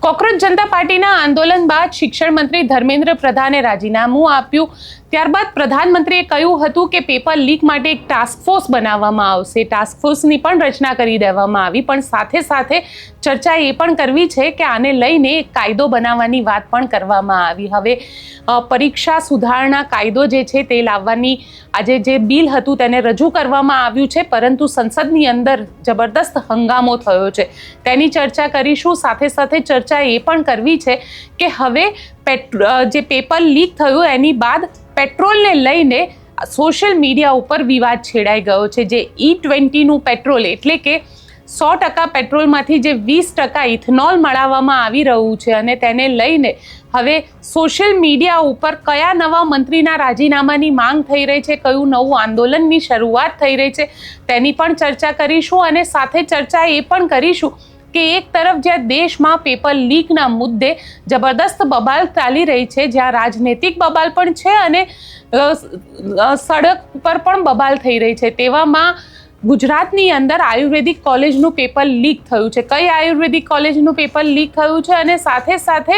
Cockroach જનતા પાર્ટીના આંદોલન બાદ શિક્ષણ મંત્રી ધર્મેન્દ્ર પ્રધાને રાજીનામું આપ્યું। ત્યારબાદ પ્રધાનમંત્રીએ કહ્યું હતું કે પેપર લીક માટે એક ટાસ્ક ફોર્સ બનાવવામાં આવશે। ટાસ્ક ફોર્સની પણ રચના કરી દેવામાં આવી, પણ સાથે સાથે ચર્ચા એ પણ કરવી છે કે આને લઈને એક કાયદો બનાવવાની વાત પણ કરવામાં આવી। હવે પરીક્ષા સુધારણા કાયદો જે છે તે લાવવાની આજે જે બિલ હતું તેને રજૂ કરવામાં આવ્યું છે, પરંતુ સંસદની અંદર જબરદસ્ત હંગામો થયો છે। તેની ચર્ચા કરીશું। સાથે સાથે ચર્ચા એ પણ કરવી છે કે હવે જે પેપર લીક થયું એની બાદ પેટ્રોલને લઈને સોશિયલ મીડિયા ઉપર વિવાદ છેડાઈ ગયો છે। જે E20નું પેટ્રોલ એટલે કે 100% પેટ્રોલમાંથી જે 20% ઇથેનોલ મળવામાં આવી રહ્યું છે અને તેને લઈને હવે સોશિયલ મીડિયા ઉપર કયા નવા મંત્રીના રાજીનામાની માંગ થઈ રહી છે, કયું નવું આંદોલનની શરૂઆત થઈ રહી છે તેની પણ ચર્ચા કરીશું। અને સાથે ચર્ચા એ પણ કરીશું કે એક તરફ જ્યાં દેશમાં પેપર લીકના મુદ્દે જબરદસ્ત બબાલ ચાલી રહી છે, જ્યાં રાજનૈતિક બબાલ પણ છે અને સડક પર પણ બબાલ થઈ રહી છે, તેવામાં ગુજરાતની અંદર આયુર્વેદિક કોલેજનું પેપર લીક થયું છે। કઈ આયુર્વેદિક કોલેજનું પેપર લીક થયું છે અને સાથે સાથે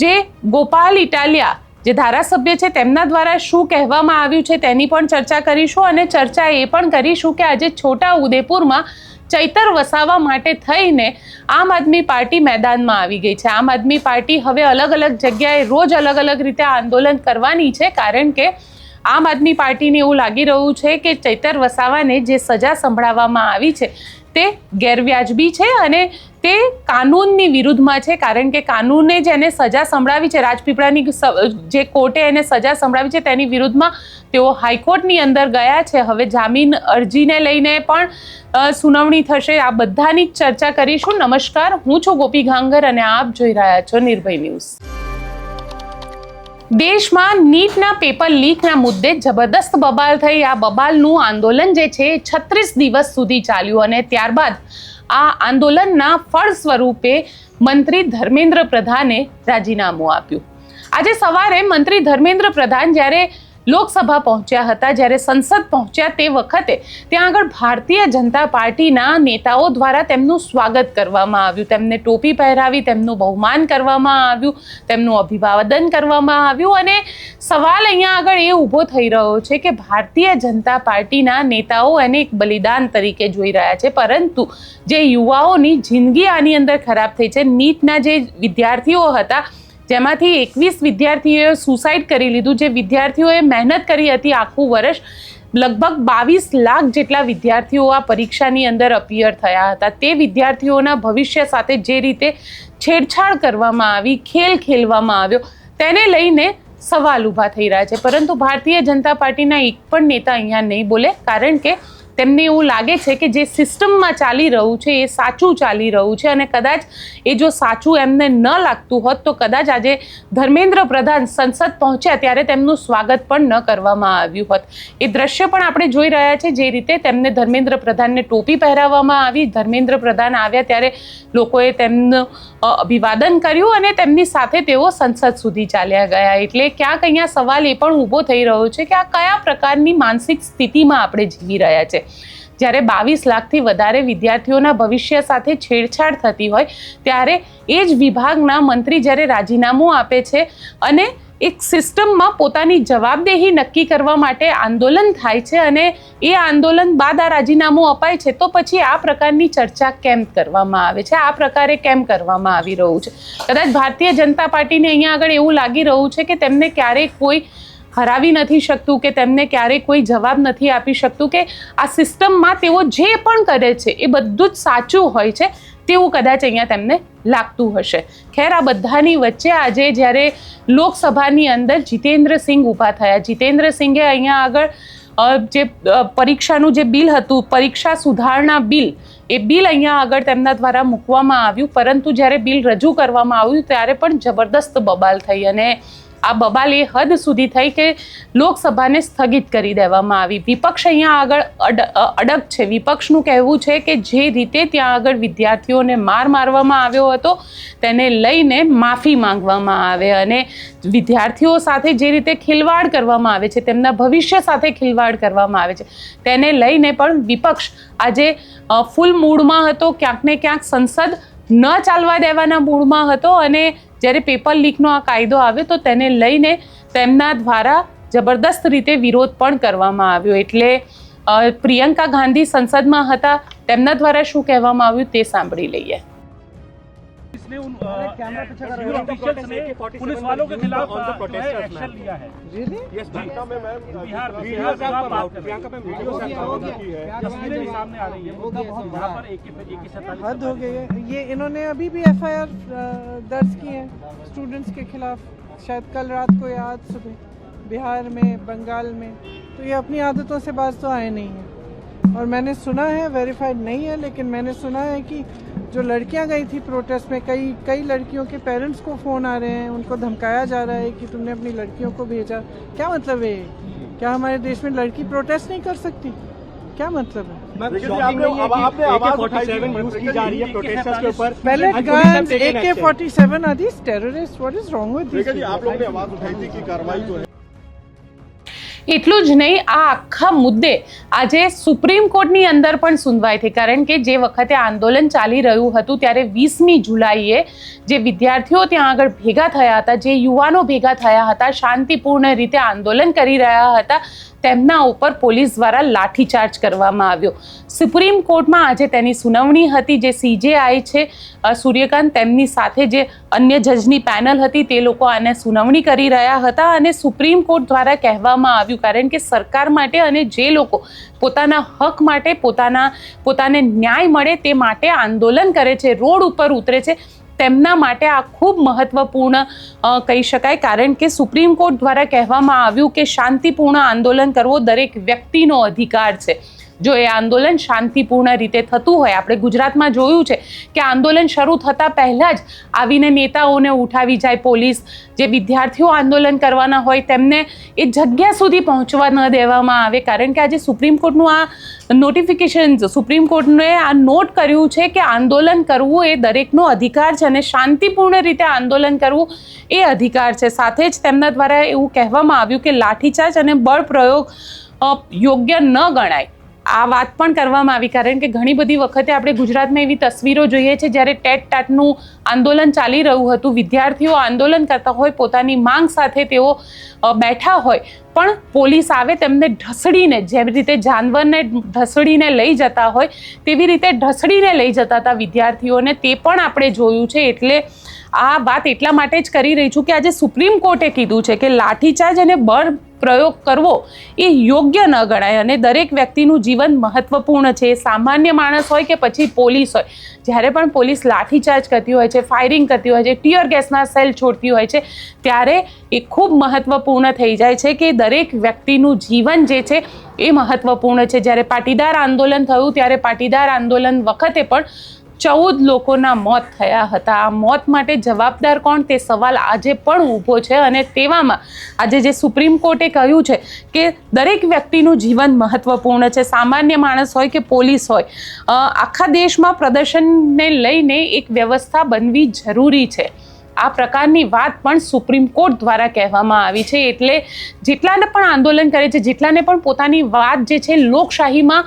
જે ગોપાલ ઇટાલિયા જે ધારાસભ્ય છે તેમના દ્વારા શું કહેવામાં આવ્યું છે તેની પણ ચર્ચા કરીશું। અને ચર્ચા એ પણ કરીશું કે આજે છોટા ઉદેપુરમાં ચૈતર વસાવા માટે થઈને આમ આદમી પાર્ટી મેદાનમાં આવી ગઈ છે। આમ આદમી પાર્ટી હવે અલગ અલગ જગ્યાએ રોજ અલગ અલગ રીતે આંદોલન કરવાની છે, કારણ કે આમ આદમી પાર્ટીને એવું લાગી રહ્યું છે કે ચૈતર વસાવાને જે સજા સંભળાવવામાં આવી છે તે ગેરવ્યાજબી છે અને તે કાનૂનની વિરુદ્ધમાં છે, કારણ કે કાનૂને જેને સજા સંભળાવી છે, રાજપીપળાની જે કોર્ટે એને સજા સંભળાવી છે તેની વિરુદ્ધમાં તેઓ હાઈકોર્ટની અંદર ગયા છે। હવે જામીન અરજીને લઈને પણ સુનાવણી થશે। આ બધાની ચર્ચા કરીશું। નમસ્કાર, હું છું ગોપી ગાંગર અને આપ જોઈ રહ્યા છો નિર્ભય ન્યૂઝ। દેશમાં નીટના પેપર લીકના મુદ્દે જબરદસ્ત બબાલ થઈ। આ બબાલનું આંદોલન જે છે 36 દિવસ સુધી ચાલ્યું અને ત્યારબાદ આ આંદોલનના ફળ સ્વરૂપે મંત્રી ધર્મેન્દ્ર પ્રધાને રાજીનામું આપ્યું। આજે સવારે મંત્રી ધર્મેન્દ્ર પ્રધાન જ્યારે લોકસભા પહોંચ્યા હતા, જ્યારે સંસદ પહોંચ્યા તે વખતે ત્યાં આગળ ભારતીય જનતા પાર્ટીના નેતાઓ દ્વારા તેમનું સ્વાગત કરવામાં આવ્યું, તેમને ટોપી પહેરાવી, તેમનું બહુમાન કરવામાં આવ્યું, તેમનું અભિવાદન કરવામાં આવ્યું। અને સવાલ અહીંયા આગળ એ ઊભો થઈ રહ્યો છે કે ભારતીય જનતા પાર્ટીના નેતાઓ એને એક બલિદાન તરીકે જોઈ રહ્યા છે, પરંતુ જે યુવાઓની જિંદગી આની અંદર ખરાબ થઈ છે, નીટના જે વિદ્યાર્થીઓ હતા જેમાંથી 21 વિદ્યાર્થીઓએ સુસાઇડ કરી લીધું, જે વિદ્યાર્થીઓએ મહેનત કરી હતી આખું વર્ષ, લગભગ 22 લાખ જેટલા વિદ્યાર્થીઓ આ પરીક્ષાની અંદર અપિયર થયા હતા, તે વિદ્યાર્થીઓના ભવિષ્ય સાથે જે રીતે છેડછાડ કરવામાં આવી, ખેલ ખેલવામાં આવ્યો, તેને લઈને સવાલ ઊભા થઈ રહ્યા છે। પરંતુ ભારતીય જનતા પાર્ટીના એક પણ નેતા અહીંયા નહીં બોલે, કારણ કે તેમને એવું લાગે છે કે જે સિસ્ટમમાં ચાલી રહ્યું છે એ સાચું ચાલી રહ્યું છે અને કદાચ એ જો સાચું એમને ન લાગતું હોત તો કદાચ આજે ધર્મેન્દ્ર પ્રધાન સંસદ પહોંચ્યા ત્યારે તેમનું સ્વાગત પણ ન કરવામાં આવ્યું હોત। એ દ્રશ્ય પણ આપણે જોઈ રહ્યા છે, જે રીતે તેમને ધર્મેન્દ્ર પ્રધાનને ટોપી પહેરાવવામાં આવી, ધર્મેન્દ્ર પ્રધાન આવ્યા ત્યારે લોકોએ તેમનું અભિવાદન કર્યું અને તેમની સાથે તેઓ સંસદ સુધી ચાલ્યા ગયા। એટલે ક્યાંક અહીંયા સવાલ એ પણ ઊભો થઈ રહ્યો છે કે આ કયા પ્રકારની માનસિક સ્થિતિમાં આપણે જીવી રહ્યા છે। જ્યારે 22 લાખથી વધારે વિદ્યાર્થીઓના ભવિષ્ય સાથે છેડછાડ થતી હોય ત્યારે એ જ વિભાગના મંત્રી જ્યારે રાજીનામું આપે છે અને એક સિસ્ટમમાં પોતાની જવાબદેહી નક્કી કરવા માટે આંદોલન થાય છે અને એ આંદોલન બાદ આ રાજીનામું અપાય છે, તો પછી આ પ્રકારની ચર્ચા કેમ કરવામાં આવે છે, આ પ્રકારે કેમ કરવામાં આવી રહ્યું છે? કદાચ ભારતીય જનતા પાર્ટીને અહીંયા આગળ એવું લાગી રહ્યું છે કે તેમને ક્યારેય કોઈ હરાવી નથી શકતું, કે તેમને ક્યારેય કોઈ જવાબ નથી આપી શકતું, કે આ સિસ્ટમમાં તેઓ જે પણ કરે છે એ બધું જ સાચું હોય છે તેવું કદાચ અહીંયા તેમને લાગતું હશે। ખેર, આ બધાની વચ્ચે આજે જ્યારે લોકસભાની અંદર જીતેન્દ્રસિંહ ઊભા થયા, જીતેન્દ્રસિંહે અહીંયા આગળ જે પરીક્ષાનું જે બિલ હતું, પરીક્ષા સુધારણા બિલ, એ બિલ અહીંયા આગળ તેમના દ્વારા મૂકવામાં આવ્યું, પરંતુ જ્યારે બિલ રજૂ કરવામાં આવ્યું ત્યારે પણ જબરદસ્ત બબાલ થઈ અને આ બબાલ એ હદ સુધી થઈ કે લોકસભાને સ્થગિત કરી દેવામાં આવી। વિપક્ષ અહીંયા આગળ અડગ છે। વિપક્ષનું કહેવું છે કે જે રીતે ત્યાં આગળ વિદ્યાર્થીઓને મારવામાં આવ્યો હતો તેને લઈને માફી માંગવામાં આવે અને વિદ્યાર્થીઓ સાથે જે રીતે ખિલવાડ કરવામાં આવે છે, તેમના ભવિષ્ય સાથે ખિલવાડ કરવામાં આવે છે, તેને લઈને પણ વિપક્ષ આજે ફૂલ મૂડમાં હતો। ક્યાંક ને ક્યાંક સંસદ ન ચાલવા દેવાના મૂડમાં હતો અને જ્યારે પેપર લીકનો આ કાયદો આવ્યો તો તેને લઈને તેમના દ્વારા જબરદસ્ત રીતે વિરોધ પણ કરવામાં આવ્યો. એટલે પ્રિયંકા ગાંધી સંસદમાં હતા, તેમના દ્વારા શું કહેવામાં આવ્યું તે સાંભળી લઈએ. इसने उन ऑफिशियल्स ने पुलिस वालों के खिलाफ एक्शन लिया है. यस प्रियंका में मैम बिहार प्रियंका में वीडियो तस्वीरें भी सामने आ रही है. यहाँ पर AK-47 हद हो गई है. ये इन्होंने अभी भी FIR दर्ज की है स्टूडेंट्स के खिलाफ, शायद कल रात को या आज सुबह, बिहार में, बंगाल में. तो ये अपनी आदतों से बाज तो आए नहीं हैं. और मैंने सुना है, वेरीफाइड नहीं है, लेकिन मैंने सुना है कि जो लड़कियां गई थी प्रोटेस्ट में, कई लड़कियों के पेरेंट्स को फ़ोन आ रहे हैं, उनको धमकाया जा रहा है कि तुमने अपनी लड़कियों को भेजा. क्या मतलब है? क्या हमारे देश में लड़की प्रोटेस्ट नहीं कर सकती? क्या मतलब है? AK-47 यूज की जा रही है प्रोटेस्टर्स के ऊपर. Pellet guns, AK-47 are these terrorists? What is wrong with these people? आप लोगों ने आवाज उठाई थी कि कार्रवाई जो है. એટલું જ નહીં, આ આખા મુદ્દે આજે સુપ્રીમ કોર્ટની અંદર પણ સુનવાઈ થઈ. કારણ કે જે વખતે આંદોલન ચાલી રહ્યું હતું ત્યારે 20મી જુલાઈએ જે વિદ્યાર્થીઓ ત્યાં આગળ ભેગા થયા હતા, જે યુવાનો ભેગા થયા હતા, શાંતિપૂર્ણ રીતે આંદોલન કરી રહ્યા હતા, તેમના ઉપર પોલીસ દ્વારા લાઠીચાર્જ કરવામાં આવ્યો. સુપ્રીમ કોર્ટમાં આજે તેની સુનાવણી હતી. જે CJI છે સૂર્યકાંત, તેમની સાથે જે અન્ય જજની પેનલ હતી તે લોકો આને સુનાવણી કરી રહ્યા હતા અને સુપ્રીમ કોર્ટ દ્વારા કહેવામાં આવ્યું, કારણ કે સરકાર માટે અને જે લોકો પોતાના હક માટે, પોતાને ન્યાય મળે તે માટે આંદોલન કરે છે, રોડ ઉપર ઉતરે છે, તેમના માટે આ ખૂબ મહત્વપૂર્ણ કહી શકાય. કારણ કે સુપ્રીમ કોર્ટ દ્વારા કહેવામાં આવ્યું કે શાંતિપૂર્ણ આંદોલન કરવો દરેક વ્યક્તિનો અધિકાર છે. જો એ આંદોલન શાંતિપૂર્ણ રીતે થતું હોય, આપણે ગુજરાતમાં જોયું છે કે આંદોલન શરૂ થતાં પહેલાં જ આવીને નેતાઓને ઉઠાવી જાય પોલીસ. જે વિદ્યાર્થીઓ આંદોલન કરવાના હોય તેમને એ જગ્યા સુધી પહોંચવા ન દેવામાં આવે. કારણ કે આજે સુપ્રીમ કોર્ટનું આ નોટિફિકેશન, સુપ્રીમ કોર્ટને આ નોટ કર્યું છે કે આંદોલન કરવું એ દરેકનો અધિકાર છે અને શાંતિપૂર્ણ રીતે આંદોલન કરવું એ અધિકાર છે. સાથે જ તેમના દ્વારા એવું કહેવામાં આવ્યું કે લાઠીચાર્જ અને બળ પ્રયોગ યોગ્ય ન ગણાય. આ વાત પણ કરવામાં આવી. કારણ કે ઘણી બધી વખતે આપણે ગુજરાતમાં એવી તસવીરો જોઈએ છે જ્યારે ટેટ-ટાટનું આંદોલન ચાલી રહ્યું હતું, વિદ્યાર્થીઓ આંદોલન કરતા હોય, પોતાની માંગ સાથે તેઓ બેઠા હોય, પણ પોલીસ આવે તેમને ઢસડીને, જેવી રીતે જાનવરને ઢસડીને લઈ જતા હોય તેવી રીતે ઢસડીને લઈ જતા હતા વિદ્યાર્થીઓને. તે પણ આપણે જોયું છે. એટલે આ વાત એટલા માટે જ કરી રહી છું કે આજે સુપ્રીમ કોર્ટે કીધું છે કે લાઠીચાર્જ અને બળ પ્રયોગ કરવો એ યોગ્ય ન ગણાય અને દરેક વ્યક્તિનું જીવન મહત્વપૂર્ણ છે. સામાન્ય માણસ હોય કે પછી પોલીસ હોય, જ્યારે પણ પોલીસ લાઠીચાર્જ કરતી હોય છે, ફાયરિંગ કરતી હોય છે, ટીયર ગેસના સેલ છોડતી હોય છે, ત્યારે એ ખૂબ મહત્વપૂર્ણ થઈ જાય છે કે દરેક વ્યક્તિનું જીવન જે છે એ મહત્વપૂર્ણ છે. જ્યારે પાટીદાર આંદોલન થયું ત્યારે પાટીદાર આંદોલન વખતે પણ 14 લોકોના મોત થયા હતા. આ મોત માટે જવાબદાર કોણ તે સવાલ આજે પણ ઊભો છે અને તેવામાં આજે જે સુપ્રીમ કોર્ટે કહ્યું છે કે દરેક વ્યક્તિનું જીવન મહત્વપૂર્ણ છે, સામાન્ય માણસ હોય કે પોલીસ હોય. આખા દેશમાં પ્રદર્શનને લઈને એક વ્યવસ્થા બનવી જરૂરી છે. આ પ્રકારની વાત પણ સુપ્રીમ કોર્ટ દ્વારા કહેવામાં આવી છે. એટલે જેટલાને પણ આંદોલન કરે છે, જેટલાને પણ પોતાની વાત જે છે લોકશાહીમાં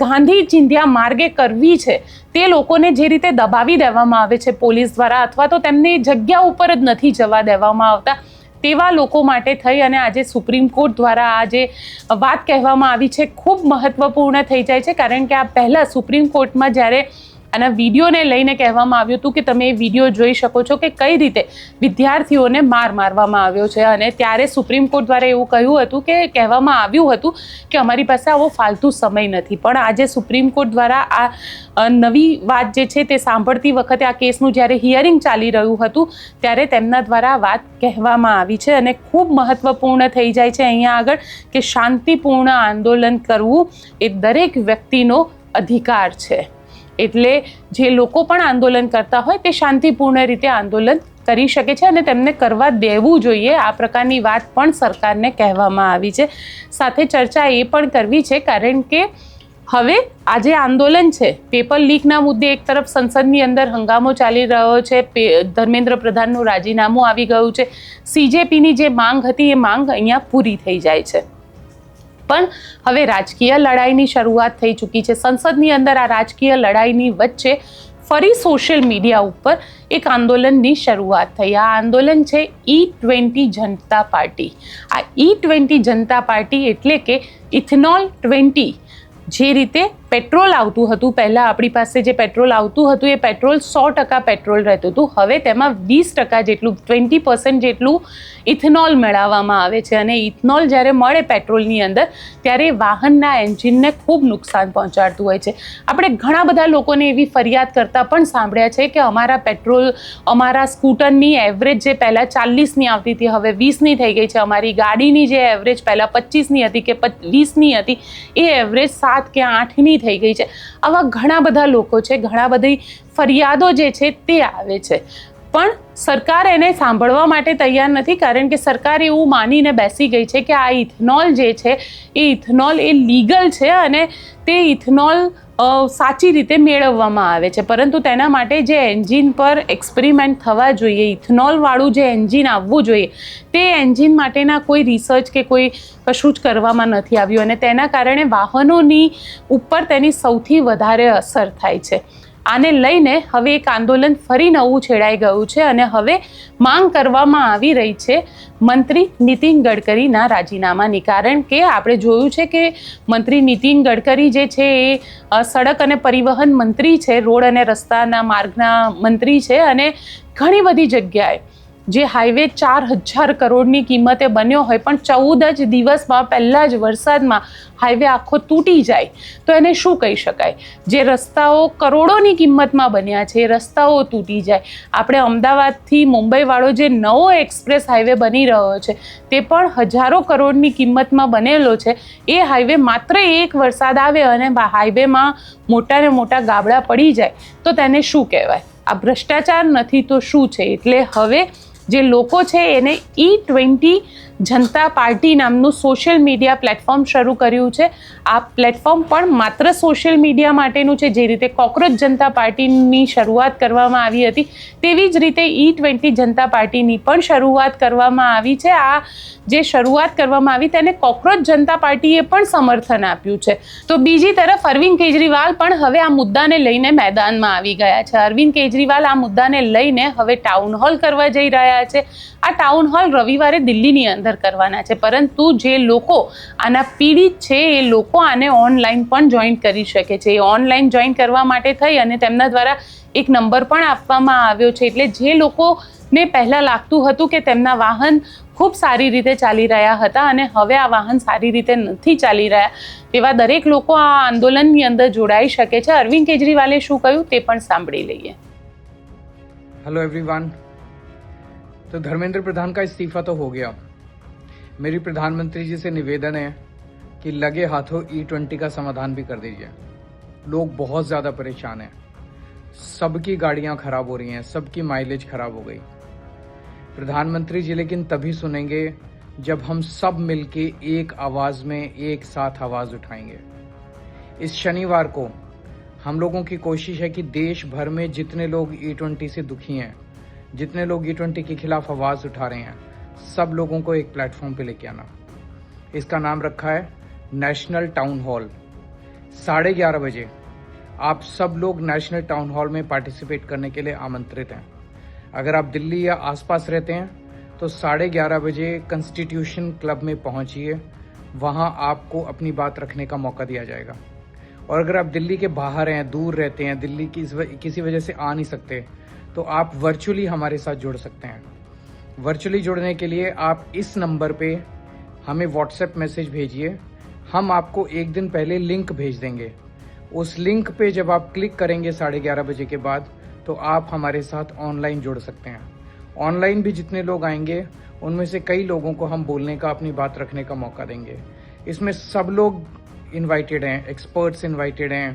ગાંધી ચિંધ્યા માર્ગે કરવી છે, તે લોકોને જે રીતે દબાવી દેવામાં આવે છે પોલીસ દ્વારા, અથવા તો તેમને જગ્યા ઉપર જ નથી જવા દેવામાં આવતા, તેવા લોકો માટે થઈ અને આજે સુપ્રીમ કોર્ટ દ્વારા આ જે વાત કહેવામાં આવી છે ખૂબ મહત્વપૂર્ણ થઈ જાય છે. કારણ કે આ પહેલાં સુપ્રીમ કોર્ટમાં જ્યારે આના વિડીયોને લઈને કહેવામાં આવ્યું હતું કે તમે એ વિડીયો જોઈ શકો છો કે કઈ રીતે વિદ્યાર્થીઓને મારવામાં આવ્યો છે, અને ત્યારે સુપ્રીમ કોર્ટ દ્વારા એવું કહ્યું હતું કે કહેવામાં આવ્યું હતું કે અમારી પાસે આવો ફાલતુ સમય નથી. પણ આજે સુપ્રીમ કોર્ટ દ્વારા આ નવી વાત જે છે તે સાંભળતી વખતે આ કેસનું જ્યારે હિયરિંગ ચાલી રહ્યું હતું ત્યારે તેમના દ્વારા વાત કહેવામાં આવી છે અને ખૂબ મહત્વપૂર્ણ થઈ જાય છે અહીંયા આગળ કે શાંતિપૂર્ણ આંદોલન કરવું એ દરેક વ્યક્તિનો અધિકાર છે. એટલે જે લોકો પણ આંદોલન કરતા હોય તે શાંતિપૂર્ણ રીતે આંદોલન કરી શકે છે અને તેમને કરવા દેવું જોઈએ. આ પ્રકારની વાત પણ સરકારને કહેવામાં આવી છે. સાથે ચર્ચા એ પણ કરવી છે કારણ કે હવે આ જે આંદોલન છે પેપર લીકના મુદ્દે એક તરફ સંસદની અંદર હંગામો ચાલી રહ્યો છે, ધર્મેન્દ્ર પ્રધાનનું રાજીનામું આવી ગયું છે, CJPની જે માંગ હતી એ માંગ અહીંયા પૂરી થઈ જાય છે. પણ હવે રાજકીય લડાઈની શરૂઆત થઈ ચૂકી છે. સંસદની અંદર આ રાજકીય લડાઈની વચ્ચે ફરી સોશિયલ મિડિયા ઉપર એક આંદોલનની શરૂઆત થઈ. આ આંદોલન છે E20 જનતા પાર્ટી. આ E20 જનતા પાર્ટી એટલે કે ઇથેનોલ 20. જે રીતે પેટ્રોલ આવતું હતું, પહેલાં આપણી પાસે જે પેટ્રોલ આવતું હતું એ પેટ્રોલ 100% પેટ્રોલ રહેતું હતું, હવે તેમાં 20% જેટલું 20% જેટલું ઇથેનોલ મેળવવામાં આવે છે. અને ઇથેનોલ જ્યારે મળે પેટ્રોલની અંદર ત્યારે વાહનના એન્જિનને ખૂબ નુકસાન પહોંચાડતું હોય છે. આપણે ઘણા બધા લોકોને એવી ફરિયાદ કરતાં પણ સાંભળ્યા છે કે અમારા સ્કૂટરની એવરેજ જે પહેલાં 40ની આવતી હતી હવે 20ની થઈ ગઈ છે, અમારી ગાડીની જે એવરેજ પહેલાં 25ની હતી કે 20ની હતી એ એવરેજ 7 કે 8ની થઈ ગઈ છે. આવા ઘણા બધા લોકો છે, ઘણા બધી ફરિયાદો જે છે તે આવે છે, પણ સરકાર એને સાંભળવા માટે તૈયાર નથી, કારણ કે સરકાર એવું માનીને બેસી ગઈ છે કે આ ઇથેનોલ જે છે એ ઇથેનોલ એ લીગલ છે અને તે ઇથેનોલ સાચી રીતે મેળવવામાં આવે છે. પરંતુ તેના માટે જે એન્જિન પર એક્સપેરિમેન્ટ થવા જોઈએ, ઇથેનોલવાળું જે એન્જિન આવવું જોઈએ તે એન્જિન માટેના કોઈ રિસર્ચ કે કોઈ કશું જ કરવામાં નથી આવ્યું અને તેના કારણે વાહનોની ઉપર તેની સૌથી વધારે અસર થાય છે. આને લઈને હવે એક આંદોલન ફરી નવું છેડાઈ ગયું છે અને હવે માંગ કરવામાં આવી રહી છે મંત્રી નીતિન ગડકરીના રાજીનામાની. કારણ કે આપણે જોયું છે કે મંત્રી નીતિન ગડકરી જે છે એ સડક અને પરિવહન મંત્રી છે, રોડ અને રસ્તાના માર્ગના મંત્રી છે અને ઘણી બધી જગ્યાએ જે હાઈવે 4000 કરોડની કિંમતે બન્યો હોય પણ 14 જ દિવસમાં પહેલાં જ વરસાદમાં હાઈવે આખો તૂટી જાય તો એને શું કહી શકાય? જે રસ્તાઓ કરોડોની કિંમતમાં બન્યા છે એ રસ્તાઓ તૂટી જાય. આપણે અમદાવાદથી મુંબઈવાળો જે નવો એક્સપ્રેસ હાઈવે બની રહ્યો છે તે પણ હજારો કરોડની કિંમતમાં બનેલો છે. એ હાઈવે માત્ર એક વરસાદ આવે અને હાઈવેમાં મોટા ને મોટા ગાબડા પડી જાય તો તેને શું કહેવાય? આ ભ્રષ્ટાચાર નથી તો શું છે? એટલે હવે જે લોકો છે એને E20 જનતા પાર્ટી નામનું સોશિયલ મીડિયા પ્લેટફોર્મ શરૂ કર્યું છે. આ પ્લેટફોર્મ પણ માત્ર સોશિયલ મીડિયા માટેનું છે. જે રીતે કોકરોચ જનતા પાર્ટીની શરૂઆત કરવામાં આવી હતી તેવી જ રીતે E20 જનતા પાર્ટીની પણ શરૂઆત કરવામાં આવી છે. આ જે શરૂઆત કરવામાં આવી તેને કોકરોચ જનતા પાર્ટીએ પણ સમર્થન આપ્યું છે. તો બીજી તરફ અરવિંદ કેજરીવાલ પણ હવે આ મુદ્દાને લઈને મેદાનમાં આવી ગયા છે. અરવિંદ કેજરીવાલ આ મુદ્દાને લઈને હવે ટાઉન હોલ કરવા જઈ રહ્યા છે. આ ટાઉન હોલ રવિવારે દિલ્હીની અંદર કરવાના છે, પરંતુ જે લોકો આના પીડિત છે એ લોકો આને ઓનલાઈન પણ જોઈન કરી શકે છે. એ ઓનલાઈન જોઈન કરવા માટે થઈ અને તેમના દ્વારા એક નંબર પણ આપવામાં આવ્યો છે. એટલે જે લોકોને પહેલાં લાગતું હતું કે તેમના વાહન ખૂબ સારી રીતે ચાલી રહ્યા હતા અને હવે આ વાહન સારી રીતે નથી ચાલી રહ્યા તેવા દરેક લોકો આ આંદોલનની અંદર જોડાઈ શકે છે. અરવિંદ કેજરીવાલે શું કહ્યું તે પણ સાંભળી લઈએ. Hello everyone. तो धर्मेंद्र प्रधान का इस्तीफा तो हो गया. मेरी प्रधानमंत्री जी से निवेदन है कि लगे हाथों E20 का समाधान भी कर दीजिए. लोग बहुत ज़्यादा परेशान हैं. सबकी गाड़ियां खराब हो रही हैं, सबकी माइलेज खराब हो गई. प्रधानमंत्री जी लेकिन तभी सुनेंगे जब हम सब मिलके एक आवाज़ में एक साथ आवाज़ उठाएंगे. इस शनिवार को हम लोगों की कोशिश है कि देश भर में जितने लोग E20 से दुखी हैं, जितने लोग E20 के खिलाफ आवाज़ उठा रहे हैं, सब लोगों को एक प्लेटफॉर्म पे लेके आना. इसका नाम रखा है नेशनल टाउन हॉल. 11:30 बजे आप सब लोग नेशनल टाउन हॉल में पार्टिसिपेट करने के लिए आमंत्रित हैं. अगर आप दिल्ली या आसपास रहते हैं तो 11:30 बजे कॉन्स्टिट्यूशन क्लब में पहुंचिए. वहां आपको अपनी बात रखने का मौका दिया जाएगा. और अगर आप दिल्ली के बाहर हैं, दूर रहते हैं, दिल्ली की किसी वजह से आ नहीं सकते, तो आप वर्चुअली हमारे साथ जुड़ सकते हैं. वर्चुअली जुड़ने के लिए आप इस नंबर पे हमें व्हाट्सएप मैसेज भेजिए. हम आपको एक दिन पहले लिंक भेज देंगे. उस लिंक पे जब आप क्लिक करेंगे 11:30 बजे के बाद तो आप हमारे साथ ऑनलाइन जुड़ सकते हैं. ऑनलाइन भी जितने लोग आएंगे उनमें से कई लोगों को हम बोलने का, अपनी बात रखने का मौका देंगे. इसमें सब लोग इनवाइटेड हैं, एक्सपर्ट्स इनवाइटेड हैं,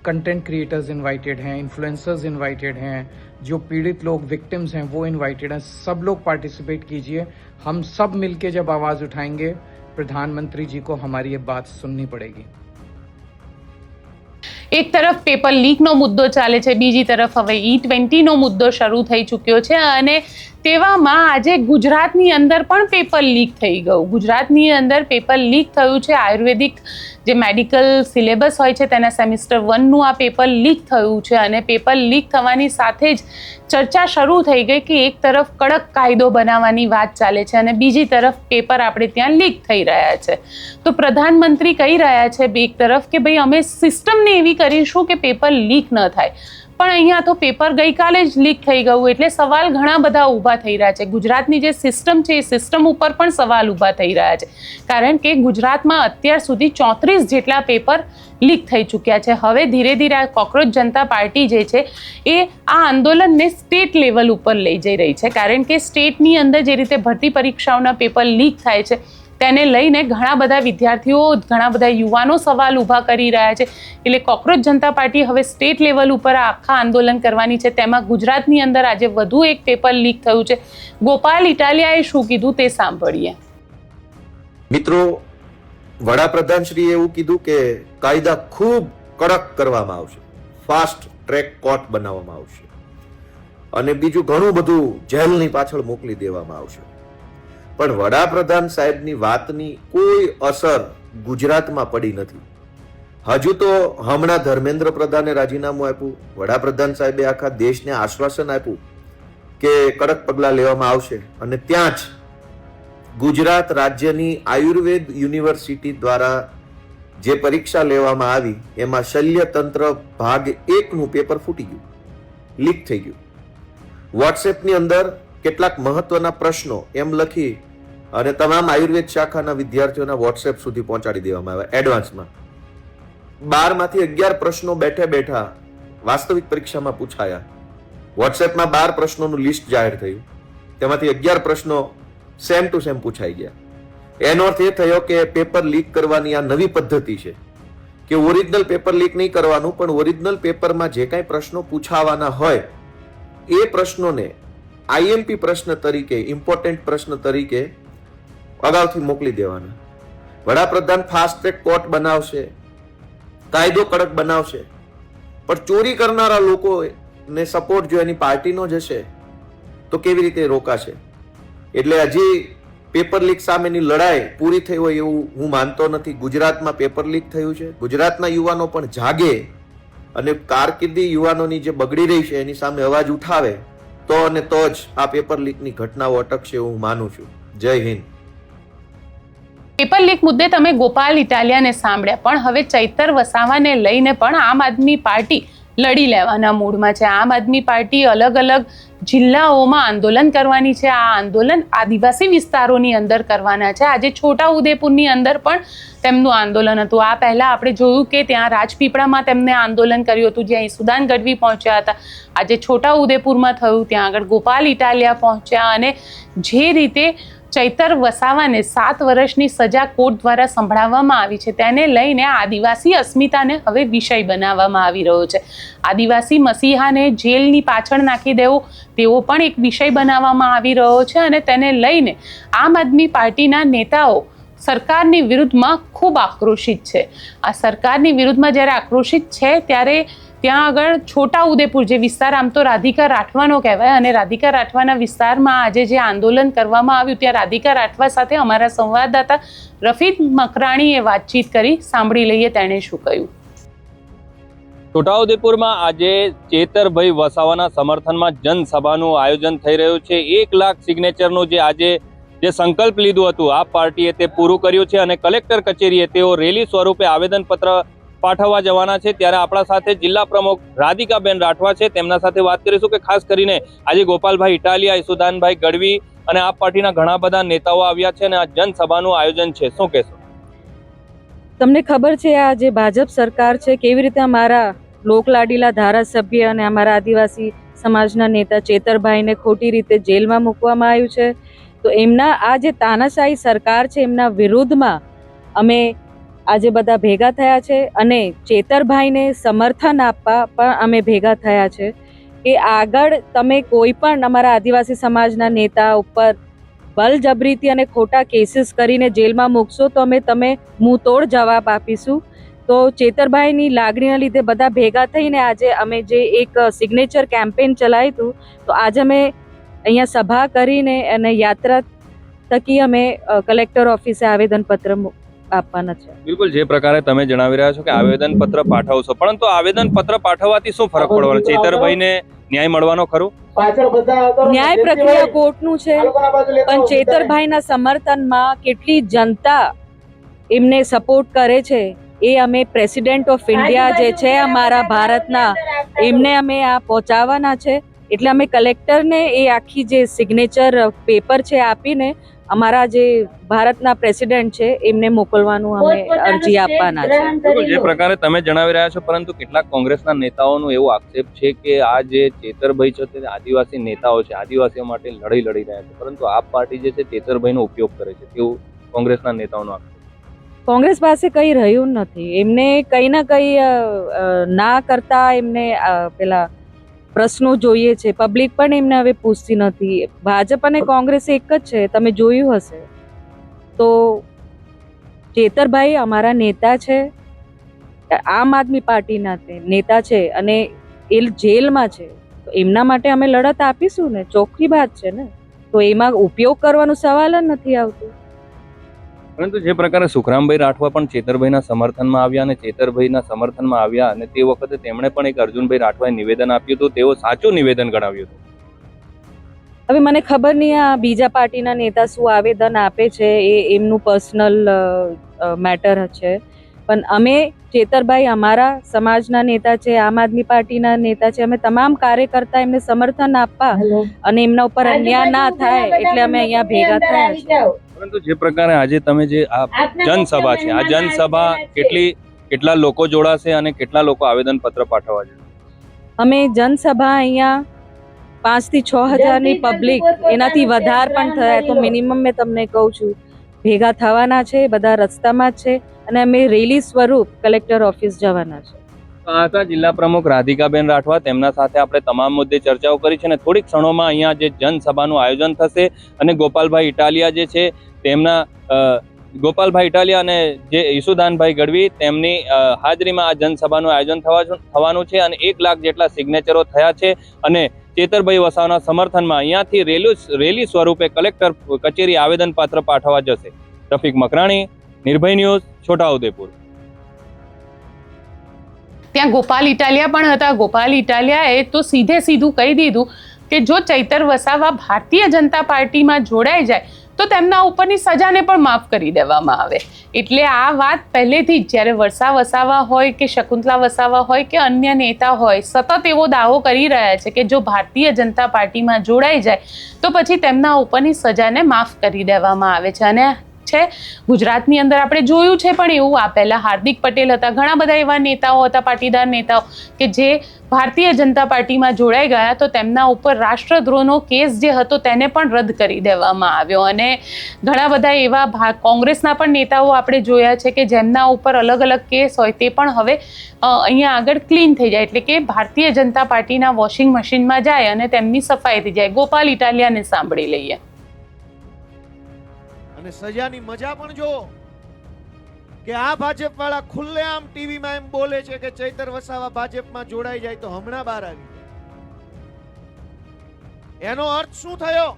कंटेंट क्रिएटर्स इनवाइटेड हैं, इन्फ्लुएंसर्स इनवाइटेड हैं, जो पीड़ित लोग विक्टिम्स हैं वो इनवाइटेड हैं. सब लोग पार्टिसिपेट कीजिए. हम सब मिलके जब आवाज़ उठाएंगे प्रधानमंत्री जी को हमारी ये बात सुननी पड़ेगी. એક તરફ પેપર લીકનો મુદ્દો ચાલે છે, બીજી તરફ હવે E20નો મુદ્દો શરૂ થઈ ચૂક્યો છે અને તેવામાં આજે ગુજરાતની અંદર પણ પેપર લીક થઈ ગયું. ગુજરાતની અંદર પેપર લીક થયું છે. આયુર્વેદિક જે મેડિકલ સિલેબસ હોય છે તેના સેમિસ્ટર 1નું આ પેપર લીક થયું છે અને પેપર લીક થવાની સાથે જ ચર્ચા શરૂ થઈ ગઈ કે એક તરફ કડક કાયદો બનાવવાની વાત ચાલે છે અને બીજી તરફ પેપર આપણે ત્યાં લીક થઈ રહ્યા છે. તો પ્રધાનમંત્રી કહી રહ્યા છે એક તરફ કે ભાઈ અમે સિસ્ટમને એવી કરીશું કે પેપર લીક ન થાય, પણ અહીંયા તો પેપર ગઈકાલે જ લીક થઈ ગયું એટલે સવાલ ઘણા બધા ઊભા થઈ રહ્યા છે. ગુજરાતની જે સિસ્ટમ છે એ સિસ્ટમ ઉપર પણ સવાલ ઊભા થઈ રહ્યા છે, કારણ કે ગુજરાતમાં અત્યાર સુધી 34 જેટલા પેપર લીક થઈ ચૂક્યા છે. હવે ધીરે ધીરે આ કોકરોચ જનતા પાર્ટી જે છે એ આ આંદોલનને સ્ટેટ લેવલ ઉપર લઈ જઈ રહી છે, કારણ કે સ્ટેટની અંદર જે રીતે ભરતી પરીક્ષાઓના પેપર લીક થાય છે તેને લઈને ઘણા બધા વિદ્યાર્થીઓ, ઘણા બધા યુવાનો સવાલ ઊભા કરી રહ્યા છે. એટલે કોકરોચ જનતા પાર્ટી હવે સ્ટેટ લેવલ ઉપર આખા આંદોલન કરવાની છે. તેમાં ગુજરાતની અંદર આજે વધુ એક પેપર લીક થયું છે. ગોપાલ ઇટાલિયાએ શું કીધું તે સાંભળીએ. મિત્રો, વડાપ્રધાનશ્રીએ એવું કીધું કે કાયદા ખૂબ કડક કરવામાં આવશે, ફાસ્ટ ટ્રેક કોર્ટ બનાવવામાં આવશે અને બીજું ઘણું બધું જેલની પાછળ મોકલી દેવામાં આવશે. પણ વડાપ્રધાન સાહેબની વાતની કોઈ અસર ગુજરાતમાં પડી નથી. હજુ તો હમણાં ધર્મેન્દ્ર પ્રધાને રાજીનામું આપ્યું, વડાપ્રધાન સાહેબે આખા દેશને આશ્વાસન આપ્યું કે કડક પગલાં લેવામાં આવશે અને ત્યાં જ ગુજરાત રાજ્યની આયુર્વેદ યુનિવર્સિટી દ્વારા જે પરીક્ષા લેવામાં આવી એમાં શલ્યતંત્ર ભાગ 1નું પેપર ફૂટી ગયું, લીક થઈ ગયું. વોટ્સએપની અંદર કેટલાક મહત્વના પ્રશ્નો એમ લખી અને તમામ આયુર્વેદ શાખાના વિદ્યાર્થીઓના વોટ્સએપ સુધી પહોંચાડી દેવામાં આવ્યા એડવાન્સમાં. 12માંથી 11 પ્રશ્નો બેઠે બેઠા વાસ્તવિક પરીક્ષામાં પૂછાયા. વોટ્સએપમાં 12 પ્રશ્નોનું લિસ્ટ જાહેર થયું, તેમાંથી 11 પ્રશ્નો સેમ ટુ સેમ પૂછાઈ ગયા. એનો અર્થ એ થયો કે પેપર લીક કરવાની આ નવી પદ્ધતિ છે કે ઓરિજિનલ પેપર લીક નહીં કરવાનું, પણ ઓરિજિનલ પેપરમાં જે કાંઈ પ્રશ્નો પૂછાવાના હોય એ પ્રશ્નોને આઈએમપી પ્રશ્ન તરીકે, ઇમ્પોર્ટન્ટ પ્રશ્ન તરીકે અગાઉથી મોકલી દેવાના. વડાપ્રધાન ફાસ્ટ ટ્રેક કોર્ટ બનાવશે, કાયદો કડક બનાવશે, પણ ચોરી કરનારા લોકોને સપોર્ટ જો એની પાર્ટીનો જ હશે તો કેવી રીતે રોકાશે? એટલે હજી પેપર લીક સામેની લડાઈ પૂરી થઈ હોય એવું હું માનતો નથી. ગુજરાતમાં પેપર લીક થયું છે. ગુજરાતના યુવાનો પણ જાગે અને કારકિર્દી યુવાનોની જે બગડી રહી છે એની સામે અવાજ ઉઠાવે તો અને તો જ આ પેપર લીકની ઘટનાઓ અટકશે એવું હું માનું છું. જય હિન્દ. પેપર લીક મુદ્દે તમે ગોપાલ ઇટાલિયાને સાંભળ્યા, પણ હવે ચૈતર વસાવાને લઈને પણ આમ આદમી પાર્ટી લડી લેવાના મૂડમાં છે. આમ આદમી પાર્ટી અલગ અલગ જિલ્લાઓમાં આંદોલન કરવાની છે. આ આંદોલન આદિવાસી વિસ્તારોની અંદર કરવાના છે. આજે છોટા ઉદેપુરની અંદર પણ તેમનું આંદોલન હતું. આ પહેલા આપણે જોયું કે ત્યાં રાજપીપળામાં તેમને આંદોલન કર્યું હતું, જ્યાં ઈસુદાન ગઢવી પહોંચ્યા હતા. આજે છોટા ઉદેપુરમાં થયું, ત્યાં આગળ ગોપાલ ઇટાલિયા પહોંચ્યા અને જે રીતે ચૈતર વસાવાને 7 વર્ષની સજા કોર્ટ દ્વારા સંભળાવવામાં આવી છે તેને લઈને આદિવાસી અસ્મિતાને હવે વિષય બનાવવામાં આવી રહ્યો છે. આદિવાસી મસીહાને જેલની પાછળ નાખી દેવો તેવો પણ એક વિષય બનાવવામાં આવી રહ્યો છે અને તેને લઈને આમ આદમી પાર્ટીના નેતાઓ સરકારની વિરુદ્ધમાં ખૂબ આક્રોશિત છે. આ સરકારની વિરુદ્ધમાં જ્યારે આક્રોશિત છે ત્યારે ત્યાં આગળ છોટા ઉદેપુર જે વિસ્તાર આમ તો રાધિકા રાઠવાનો કહેવાય અને રાધિકા રાઠવાના વિસ્તારમાં આજે જે આંદોલન કરવામાં આવ્યું ત્યાં રાધિકા રાઠવા સાથે અમારા સંવાદદાતા રફીક મકરાણીએ વાતચીત કરી. સાંભળી લઈએ તેણે શું કહ્યું. છોટાઉદેપુરમાં આજે ચેતરભાઈ વસાવાના સમર્થનમાં જનસભાનું આયોજન થઈ રહ્યું છે. 1 લાખ સિગ્નેચરનું જે આજે જે સંકલ્પ લીધું હતું આ પાર્ટીએ તે પૂરું કર્યું છે અને કલેક્ટર કચેરીએ તેઓ રેલી સ્વરૂપે આવેદનપત્ર પાઠવવા જવાના છે. ત્યારે આપણા સાથે જિલ્લા પ્રમુખ રાધિકાબેન રાઠવા છે, તેમના સાથે વાત કરીશું કે ખાસ કરીને આજે ગોપાલભાઈ ઇટાલિયા, ઈસુદાનભાઈ ગઢવી અને આ પાર્ટીના ઘણા બધા નેતાઓ આવ્યા છે અને આ જનસભાનું આયોજન છે. શું કહેશો? તમને ખબર છે આ જે ભાજપ સરકાર છે કેવી રીતે અમારા લોકલાડીલા ધારાસભ્ય અને અમારા આદિવાસી સમાજના નેતા ચેતરભાઈને ખોટી રીતે જેલમાં મૂકવામાં આવ્યું છે. તો એમના આ જે તાનાશાહી સરકાર છે એમના વિરુદ્ધમાં અમે આજે બધા ભેગા થયા છે અને ચેતરભાઈને સમર્થન આપવા પણ અમે ભેગા થયા છે કે આગળ તમે કોઈ પણ અમારા આદિવાસી સમાજના નેતા ઉપર બળજબરીથી અને ખોટા કેસીસ કરીને જેલમાં મૂકશો તો અમે તમે મુંહતોડ જવાબ આપીશું. તો ચેતરભાઈની લાગણીના લીધે બધા ભેગા થઈને આજે અમે જે એક સિગ્નેચર કેમ્પેન ચલાવ્યું હતું તો આજે અમે અહીંયા સભા કરીને અને યાત્રા થકી અમે કલેક્ટર ઓફિસે આવેદનપત્ર આપવાના છે. બિલકુલ, જે પ્રકારે તમે જણાવી રહ્યા છો કે આવેદનપત્ર પાઠવશો, પરંતુ આવેદનપત્ર પાઠવવાથી શું ફરક પડવાનો? ચેતરભાઈને ન્યાય મળવાનો ખરો? ન્યાય પ્રક્રિયા કોર્ટનું છે, પણ ચેતરભાઈના સમર્થનમાં કેટલી જનતા એમને સપોર્ટ કરે છે એ અમે પ્રેસિડેન્ટ ઓફ ઇન્ડિયા જે છે અમારા ભારતના, એમને અમે આ પહોંચાડવાના છે. એટલે અમે કલેક્ટરને એ આખી જે સિગ્નેચર પેપર છે આપીને અમારા જે ભારતના પ્રેસિડેન્ટ છે એમને મોકલવાનું અમે અરજી આપવાના છે. બિલકુલ, જે પ્રકારે તમે જણાવી રહ્યા છો, પરંતુ કેટલાક કોંગ્રેસના નેતાઓનો એવો આક્ષેપ છે કે આ જે ચેતરભાઈ છે તે આદિવાસી નેતાઓ છે, આદિવાસીઓ માટે લડી રહ્યા છે, પરંતુ આપ પાર્ટી જે છે ચેતરભાઈનો ઉપયોગ કરે છે, તેવું કોંગ્રેસના નેતાઓનો આક્ષેપ. કોંગ્રેસ પાસે કંઈ રહ્યું નથી. એમને કંઈ ના કંઈ ના કરતા એમને પેલા પ્રશ્નો જોઈએ છે. પબ્લિક પણ એમને હવે પૂછતી નથી. ભાજપ અને કોંગ્રેસ એક જ છે, તમે જોયું હશે. તો ચેતરભાઈ અમારા નેતા છે, આમ આદમી પાર્ટીના નેતા છે અને એ જેલમાં છે, તો એમના માટે અમે લડત આપીશું ને, ચોખ્ખી વાત છે ને. તો એમાં ઉપયોગ કરવાનો સવાલ જ નથી આવતો. પરંતુ જે પ્રકારે સુખરામભાઈ રાઠવા પણ ચેતરભાઈના સમર્થનમાં આવ્યા અને ચેતરભાઈના સમર્થનમાં આવ્યા અને તે વખતે તેમણે પણ એક અર્જુનભાઈ રાઠવાએ નિવેદન આપ્યું હતું, તેઓ સાચું નિવેદન ગણાવ્યું હતું. હવે મને ખબર નહીં આ બીજા પાર્ટીના નેતા શું આવેદન આપે છે, એ એમનું પર્સનલ મેટર છે. પણ અમે ચેતરભાઈ અમારા સમાજના નેતા છે, આમ આદમી પાર્ટીના નેતા છે, અમે તમામ કાર્યકર્તા એમને સમર્થન આપવા અને એમના ઉપર અન્યાય ના થાય એટલે અમે અહીંયા ભેગા થયા છીએ. પરંતુ જે પ્રકારે આજે તમે જે આ જનસભા છે, આ જનસભા કેટલા લોકો જોડાશે અને કેટલા લોકો આવેદનપત્ર પાઠવવા છે? અમે જનસભા અહીંયા 5 થી 6 હજારની પબ્લિક, એનાથી વધારે પણ થયા તો મિનિમમ મેં તમને કહું છું ભેગા થવાના છે. બધા રસ્તામાં જ છે અને અમે રેલી સ્વરૂપ કલેક્ટર ઓફિસ જવાના છે. આ હતા જિલ્લા પ્રમુખ રાધિકાબેન રાઠવા. તેમના સાથે આપણે તમામ મુદ્દે ચર્ચાઓ કરી છે અને થોડીક ક્ષણોમાં અહીંયા જે જનસભાનું આયોજન થશે અને ગોપાલભાઈ ઇટાલિયા જે છે તેમના ગોપાલભાઈ ઇટાલિયા અને જે ઈસુદાનભાઈ ગઢવી તેમની હાજરીમાં આ જનસભાનું આયોજન થવાનું છે અને 1 લાખ જેટલા સિગ્નેચરો થયા છે અને ચેતરભાઈ વસાવાના સમર્થનમાં અહીંયાથી રેલી સ્વરૂપે કલેક્ટર કચેરી આવેદનપત્ર પાઠવવા જશે. રફીક મકરાણી, નિર્ભય ન્યૂઝ, છોટાઉદેપુર. ત્યાં ગોપાલ ઇટાલિયા પણ હતા. ગોપાલ ઇટાલિયાએ તો સીધું કહી દીધું કે જો ચૈતર વસાવા ભારતીય જનતા પાર્ટીમાં જોડાઈ જાય તો તેમના ઉપરની સજાને પણ માફ કરી દેવામાં આવે. એટલે આ વાત પહેલેથી જ જ્યારે વર્ષા વસાવા હોય કે શકુંતલા વસાવા હોય કે અન્ય નેતા હોય સતત એવો દાવો કરી રહ્યા છે કે જો ભારતીય જનતા પાર્ટીમાં જોડાઈ જાય તો પછી તેમના ઉપરની સજાને માફ કરી દેવામાં આવે છે. અને છે ગુજરાતની અંદર આપણે જોયું છે પણ એવું આ પહેલા હાર્દિક પટેલ હતા, ઘણા બધા એવા નેતાઓ હતા, પાટીદાર નેતાઓ કે જે ભારતીય જનતા પાર્ટીમાં જોડાઈ ગયા તો તેમના ઉપર રાષ્ટ્રદ્રોહનો કેસ જે હતો તેને પણ રદ કરી દેવામાં આવ્યો. અને ઘણા બધા એવા કોંગ્રેસના પણ નેતાઓ આપણે જોયા છે કે જેમના ઉપર અલગ અલગ કેસ હોય તે પણ હવે અહીંયા આગળ ક્લીન થઈ જાય, એટલે કે ભારતીય જનતા પાર્ટીના વોશિંગ મશીનમાં જાય અને તેમની સફાઈ થઈ જાય. ગોપાલ ઇટાલિયાને સાંભળી લઈએ. અને સજાની મજા પણ જો કે આ ભાજપ વાળા ખુલ્લેઆમ ટીવીમાં એમ બોલે છે કે ચૈતર વસાવા ભાજપમાં જોડાઈ જાય તો હમણાં બહાર આવી જાય. એનો અર્થ શું થયો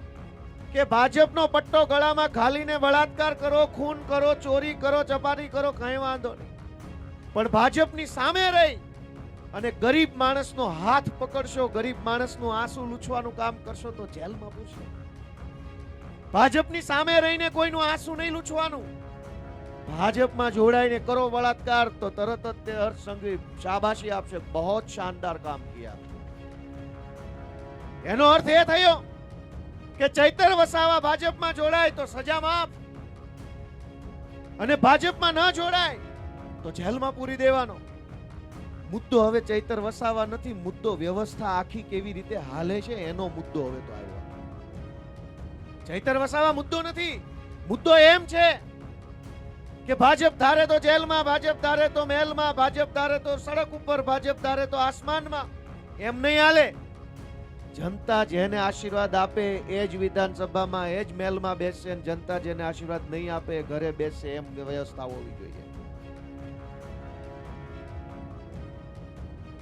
કે ભાજપનો પટ્ટો ગળામાં ઘાલીને બળાત્કાર કરો, ખૂન કરો, ચોરી કરો, ચપાટી કરો, કઈ વાંધો નહીં, પણ ભાજપની સામે રહી અને ગરીબ માણસનો હાથ પકડશો, ગરીબ માણસનું આંસુ લૂછવાનું કામ કરશો તો જેલમાં પૂછશો. ભાજપની સામે રહીને કોઈનું આંસુ નહીં લૂછવાનું. ભાજપમાં જોડાઈને કરો બળાત્કાર તો તરત જ તે હર્ષ સંઘવી શાબાશી આપશે, બહોત શાનદાર કામ કિયા. એનો અર્થ એ થયો કે ચૈતર વસાવા ભાજપમાં જોડાય તો સજા માફ અને ભાજપમાં ન જોડાય તો જેલમાં પૂરી દેવાનો. મુદ્દો હવે ચૈતર વસાવા નથી, મુદ્દો વ્યવસ્થા આખી કેવી રીતે હાલે છે એનો મુદ્દો હવે તો આવ્યો. ચૈતર વસાવા મુદ્દો નથી, મુદ્દો એમ છે કે ભાજપ ધારે તો જેલમાં, ભાજપ ધારે તો મહેલમાં, ભાજપ ધારે તો સડક ઉપર, ભાજપ ધારે તો આસમાનમાં. એમ નહીં હાલે. જનતા જેને આશીર્વાદ આપે એ જ વિધાનસભામાં, એ જ મહેલમાં બેસશે, જનતા જેને આશીર્વાદ નહીં આપે એ ઘરે બેસશે, એમ વ્યવસ્થા હોવી જોઈએ.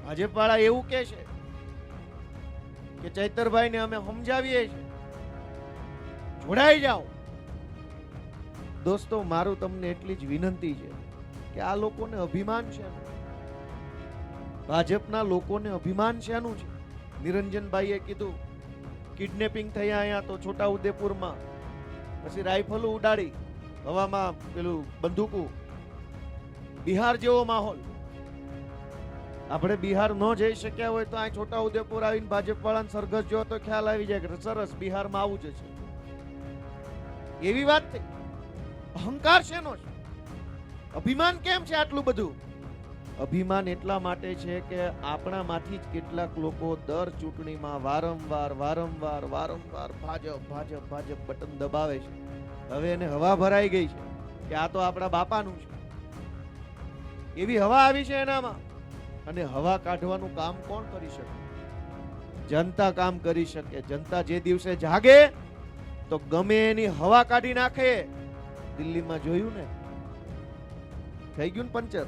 ભાજપ વાળા એવું કહે છે કે ચૈતરભાઈને અમે સમજાવીએ છીએ જોડાઈ જાઓ. દોસ્તો, મારું તમને એટલી જ વિનંતી છે કે આ લોકોને અભિમાન છે, ભાજપના લોકોને અભિમાન શેનું છે? નિરંજનભાઈએ કીધું કિડનેપિંગ થયા અહીંયા તો છોટા ઉદેપુરમાં, પછી રાઇફલો ઉડાડી હવામાં, પેલું બંદૂકો, બિહાર જેવો માહોલ. આપણે બિહાર ન જઈ શક્યા હોય તો આ છોટા ઉદેપુર આવીને ભાજપ વાળાને સરઘસ જો તો ખ્યાલ આવી જાય કે સરસ બિહારમાં આવું જ છે. એવી વાત થઈ. અહંકાર શેનો છે? અભિમાન કેમ છે આટલું બધું? અભિમાન એટલા માટે છે કે આપણામાંથી જ કેટલાક લોકો દર ચૂંટણીમાં વારંવાર ભાજપ બટન દબાવે છે. હવે એને હવા ભરાઈ ગઈ છે કે આ તો આપણા બાપાનું છે. એવી હવા આવી છે એનામાં. અને હવા કાઢવાનું કામ કોણ કરી શકે? જનતા કામ કરી શકે. જનતા જે દિવસે જાગે તો ગમે એની હવા કાઢી નાખે. દિલ્હીમાં જોયું ને, થઈ ગયું ને પંચર.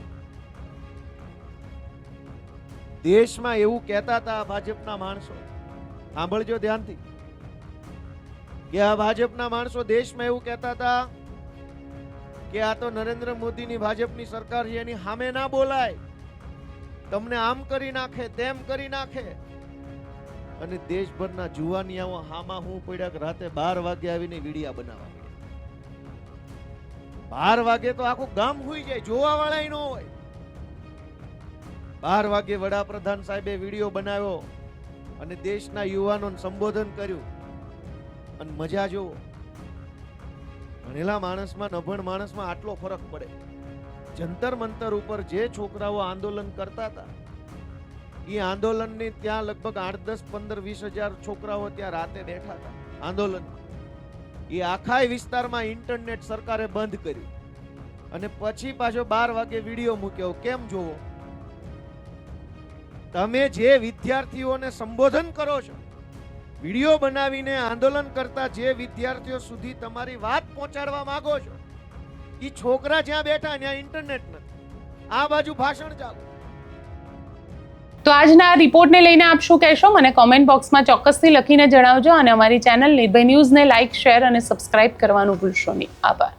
દેશમાં એવું કહેતા હતા ભાજપના માણસો, સાંભળજો ધ્યાનથી, કે આ ભાજપના માણસો દેશમાં એવું કહેતા હતા કે આ તો નરેન્દ્ર મોદીની ભાજપની સરકાર છે, એની સામે ના બોલાય, તમને આમ કરી નાખે, તેમ કરી નાખે. અને દેશભરના જુવાનિયાઓ હામાં હું પડ્યા કે રાતે 12 વાગે આવીને વિડિયા બનાવવા મળ્યા. 12 વાગે તો આખું ગામ હુઈ જાય, જોવા વાળા ન હોય. 12 વાગે વડાપ્રધાન સાહેબે વિડિયો બનાવ્યો અને દેશના યુવાનોને સંબોધન કર્યું. અને મજા જોવો, ભણેલા માણસમાં નભણ માણસમાં આટલો ફરક પડે. જંતર મંતર ઉપર જે છોકરાઓ આંદોલન કરતા હતા, એ આંદોલનની ત્યાં લગભગ 8, 10, 15, 20 હજાર છોકરાઓ ત્યાં રાતે બેઠા હતા આંદોલન. એ આખા વિસ્તારમાં ઇન્ટરનેટ સરકારે બંધ કર્યું અને પછી પાછો 12 વાગે વિડીયો મૂક્યો. કેમ જોવો? તમે જે વિદ્યાર્થીઓને સંબોધન કરો છો, વિડીયો બનાવીને આંદોલન કરતા જે વિદ્યાર્થીઓ સુધી તમારી વાત પહોંચાડવા માંગો છો, એ છોકરા જ્યાં બેઠા ત્યાં ઇન્ટરનેટ નથી, આ બાજુ ભાષણ ચાલુ. તો આજના આ રિપોર્ટને લઈને આપ શું કહેશો? મને કોમેન્ટ બોક્સમાં ચોક્કસથી લખીને જણાવજો અને અમારી ચેનલ નિર્ભય ન્યૂઝને લાઇક, શેર અને સબસ્ક્રાઇબ કરવાનું ભૂલશો નહીં. આભાર.